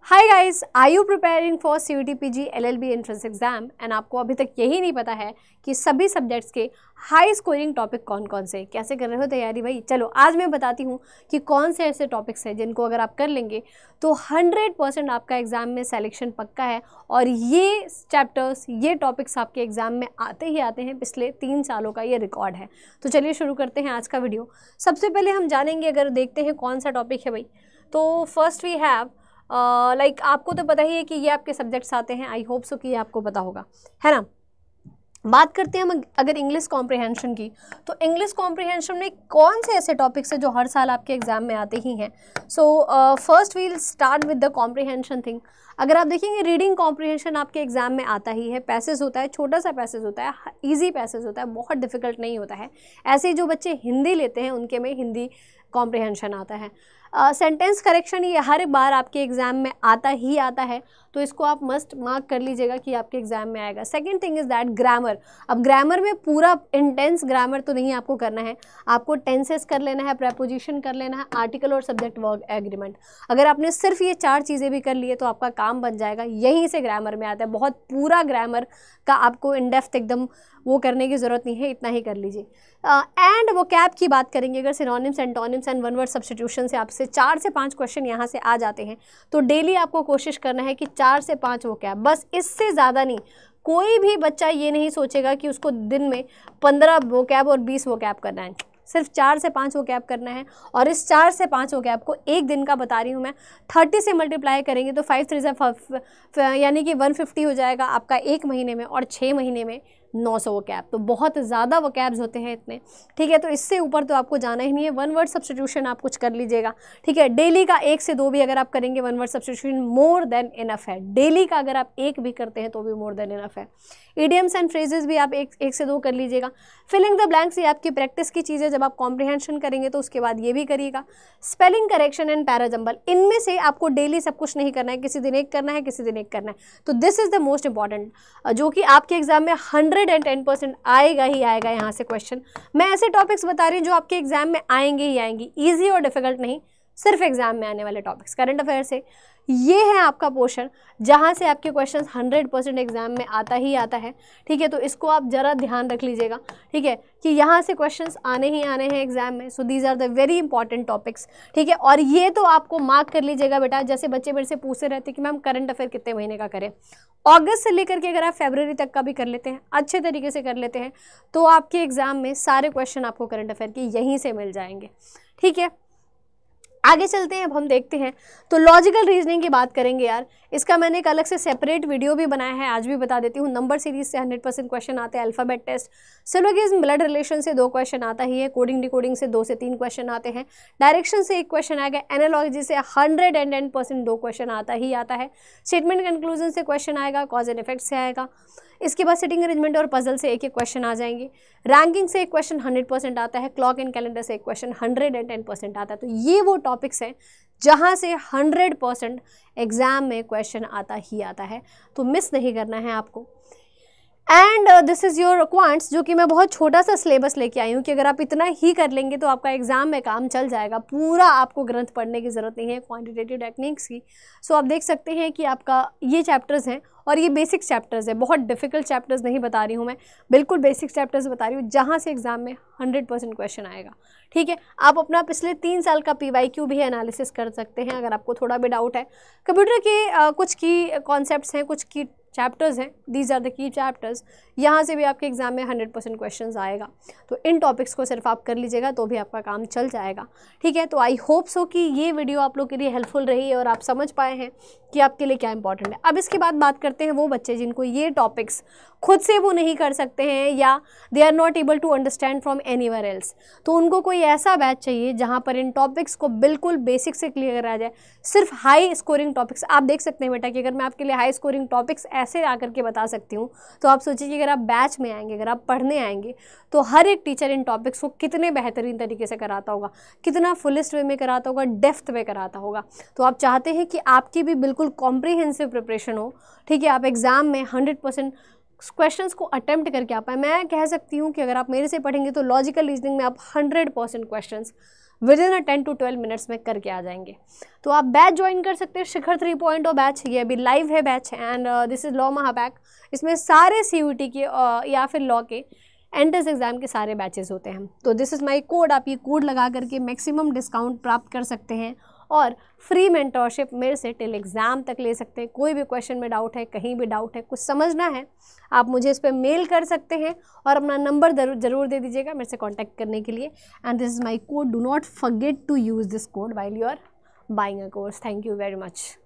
Hi guys, are you preparing for CUET PG LLB entrance exam and आपको अभी तक यही नहीं पता है कि सभी सब्जेक्ट्स के हाई स्कोरिंग टॉपिक कौन कौन से, कैसे कर रहे हो तैयारी भाई। चलो आज मैं बताती हूँ कि कौन से ऐसे टॉपिक्स हैं जिनको अगर आप कर लेंगे तो 100% आपका एग्जाम में सिलेक्शन पक्का है। और ये चैप्टर्स, ये टॉपिक्स आपके एग्जाम में आते ही आते हैं, पिछले 3 सालों का ये रिकॉर्ड है। तो चलिए शुरू करते हैं आज का वीडियो। सबसे पहले हम जानेंगे, अगर देखते हैं कौन सा टॉपिक है भाई, तो फर्स्ट वी हैव आपको तो पता ही है कि ये आपके सब्जेक्ट्स आते हैं। आई होप सो कि ये आपको पता होगा, है ना। बात करते हैं हम अगर इंग्लिश कॉम्प्रिहेंशन की, तो इंग्लिश कॉम्प्रिहेंशन में कौन से ऐसे टॉपिक्स हैं जो हर साल आपके एग्जाम में आते ही हैं। So first we'll start with the comprehension thing. अगर आप देखेंगे रीडिंग कॉम्प्रिहेंशन आपके एग्जाम में आता ही है। पैसेज होता है, छोटा सा पैसेज होता है, ईजी पैसेज होता है, बहुत डिफिकल्ट नहीं होता है। ऐसे ही जो बच्चे हिंदी लेते हैं उनके में हिंदी कॉम्प्रिहेंशन आता है। सेंटेंस करेक्शन ये हर बार आपके एग्जाम में आता ही आता है, तो इसको आप मस्ट मार्क कर लीजिएगा कि आपके एग्जाम में आएगा। Second thing is that grammar. अब ग्रामर में पूरा इंटेंस ग्रामर तो नहीं आपको करना है, आपको टेंसेस कर लेना है, प्रेपोजिशन कर लेना है, आर्टिकल और सब्जेक्ट वर्ब एग्रीमेंट। अगर आपने सिर्फ ये 4 चीज़ें भी कर लिए तो आपका काम बन जाएगा। यहीं से ग्रामर में आता है, बहुत पूरा ग्रामर का आपको इन डेप्थ एकदम वो करने की ज़रूरत नहीं है, इतना ही कर लीजिए। एंड वोकैब की बात करेंगे, अगर synonyms, antonyms and one word substitution से आपसे 4 से 5 क्वेश्चन यहाँ से आ जाते हैं, तो डेली आपको कोशिश करना है कि 4 से 5 वोकैब, बस इससे ज़्यादा नहीं। कोई भी बच्चा ये नहीं सोचेगा कि उसको दिन में 15 वोकैब और 20 वोकैब करना है, सिर्फ 4 से 5 वोकैब करना है। और इस 4 से 5 वोकैब को एक दिन का बता रही हूँ मैं, 30 से मल्टीप्लाई करेंगे तो 5 3 यानी कि 150 हो जाएगा आपका एक महीने में, और 6 महीने में 900 वोकैब। तो बहुत ज़्यादा वोकैब्स होते हैं इतने, ठीक है। तो इससे ऊपर तो आपको जाना ही नहीं है। वन वर्ड सब्स्टिट्यूशन आप कुछ कर लीजिएगा, ठीक है। डेली का 1 से 2 भी अगर आप करेंगे one word substitution, more than enough है। डेली का अगर आप 1 भी करते हैं तो भी मोर देन इनफ है। इडियम्स एंड फ्रेजेस भी आप 1 से 2 कर लीजिएगा। फिलिंग द ब्लैंक्स ये आपकी प्रैक्टिस की चीज़ है, जब आप कॉम्प्रिहेंशन करेंगे तो उसके बाद ये भी करिएगा। स्पेलिंग करेक्शन एंड पैराजंबल, इनमें से आपको डेली सब कुछ नहीं करना है, किसी दिन एक करना है, किसी दिन एक करना है। तो this is the most important, जो कि आपके एग्जाम में 110% आएगा ही आएगा यहाँ से क्वेश्चन। मैं ऐसे टॉपिक्स बता रही हूँ जो आपके एग्जाम में आएंगे ही आएंगी, ईजी और डिफिकल्ट नहीं, सिर्फ एग्जाम में आने वाले टॉपिक्स। करंट अफेयर से ये है आपका पोर्शन जहाँ से आपके क्वेश्चंस 100% एग्जाम में आता ही आता है, ठीक है। तो इसको आप ज़रा ध्यान रख लीजिएगा, ठीक है, कि यहाँ से क्वेश्चंस आने ही आने हैं एग्जाम में। So these are the very important topics, ठीक है। और ये तो आपको मार्क कर लीजिएगा बेटा। जैसे बच्चे मेरे से पूछते रहते हैं कि मैम करंट अफेयर कितने महीने का करें, अगस्त से लेकर के अगर आप फरवरी तक का भी कर लेते हैं, अच्छे तरीके से कर लेते हैं, तो आपके एग्जाम में सारे क्वेश्चन आपको करंट अफेयर के यहीं से मिल जाएंगे, ठीक है। आगे चलते हैं, अब हम देखते हैं तो लॉजिकल रीजनिंग की बात करेंगे यार। इसका मैंने एक अलग से सेपरेट वीडियो भी बनाया है, आज भी बता देती हूँ। नंबर सीरीज से 100% क्वेश्चन आते हैं। Alphabet test, syllogism, blood relation से 2 क्वेश्चन आता ही है। कोडिंग डिकोडिंग से 2 से 3 क्वेश्चन आते हैं। डायरेक्शन से 1 क्वेश्चन आएगा। एनालॉजी से 110% 2 क्वेश्चन आता ही आता है। स्टेटमेंट कंक्लूजन से क्वेश्चन आएगा। कॉज एंड इफेक्ट से आएगा। इसके बाद सिटिंग अरेंजमेंट और पजल से 1-1 क्वेश्चन आ जाएंगे। रैंकिंग से 1 क्वेश्चन 100% आता है। क्लॉक एंड कैलेंडर से 1 क्वेश्चन 110% आता है। तो ये वो टॉपिक्स हैं जहाँ से 100% एग्जाम में क्वेश्चन आता ही आता है, तो मिस नहीं करना है आपको। And this is your quants, जो कि मैं बहुत छोटा सा सिलेबस लेके आई हूँ कि अगर आप इतना ही कर लेंगे तो आपका एग्जाम में काम चल जाएगा। पूरा आपको ग्रंथ पढ़ने की ज़रूरत नहीं है क्वांटिटेटिव टेक्निक्स की। सो आप देख सकते हैं कि आपका ये चैप्टर्स हैं, और ये बेसिक चैप्टर्स है, बहुत डिफिकल्ट चैप्टर्स नहीं बता रही हूँ मैं, बिल्कुल बेसिक चैप्टर्स बता रही हूँ जहाँ से एग्जाम में 100% क्वेश्चन आएगा, ठीक है। आप अपना पिछले 3 साल का PYQ भी एनालिसिस कर सकते हैं अगर आपको थोड़ा भी डाउट है। कंप्यूटर के कुछ की कॉन्सेप्ट्स हैं, कुछ की चैप्टर्स हैं, these are the key chapters, यहाँ से भी आपके एग्जाम में 100% क्वेश्चंस आएगा। तो इन टॉपिक्स को सिर्फ आप कर लीजिएगा तो भी आपका काम चल जाएगा, ठीक है। तो आई होप सो कि ये वीडियो आप लोग के लिए हेल्पफुल रही है और आप समझ पाए हैं कि आपके लिए क्या इंपॉर्टेंट है। अब इसके बाद बात करते हैं वो बच्चे जिनको ये टॉपिक्स खुद से वो नहीं कर सकते हैं, या they are not able to understand from anywhere else. तो उनको कोई ऐसा बैच चाहिए जहाँ पर इन टॉपिक्स को बिल्कुल बेसिक से क्लियर आ जाए, सिर्फ हाई स्कोरिंग टॉपिक्स। आप देख सकते हैं बेटा कि अगर मैं आपके लिए हाई स्कोरिंग टॉपिक्स ऐसे आकर के बता सकती हूँ, तो आप सोचिए कि अगर आप बैच में आएंगे, अगर आप पढ़ने आएंगे, तो हर एक टीचर इन टॉपिक्स को कितने बेहतरीन तरीके से कराता होगा, कितना फुलेस्ट वे में कराता होगा, डेप्थ में कराता होगा। तो आप चाहते हैं कि आपकी भी बिल्कुल कॉम्प्रिहेंसिव प्रिपरेशन हो, ठीक है, आप एग्जाम में 100% क्वेश्चंस को अटेम्प्ट करके आ पाए। मैं कह सकती हूँ कि अगर आप मेरे से पढ़ेंगे तो लॉजिकल रीजनिंग में आप 100% questions with in 10 to 12 minutes में करके आ जाएंगे। तो आप बैच ज्वाइन कर सकते हैं, शिखर 3.0 बैच, ये अभी लाइव है batch, and this is law महापैक। इसमें सारे CUET के या फिर लॉ के एंट्रेंस एग्जाम के सारे बैचेस होते हैं। तो दिस इज़ माई कोड, आप ये कोड लगा करके मैक्सिमम डिस्काउंट प्राप्त कर सकते हैं और फ्री मेंटोरशिप मेरे से टिल एग्ज़ाम तक ले सकते हैं। कोई भी क्वेश्चन में डाउट है, कहीं भी डाउट है, कुछ समझना है, आप मुझे इस पर मेल कर सकते हैं और अपना नंबर ज़रूर दे दीजिएगा मेरे से कांटेक्ट करने के लिए। And this is my code, do not forget to use this code while you are buying a course. Thank you very much.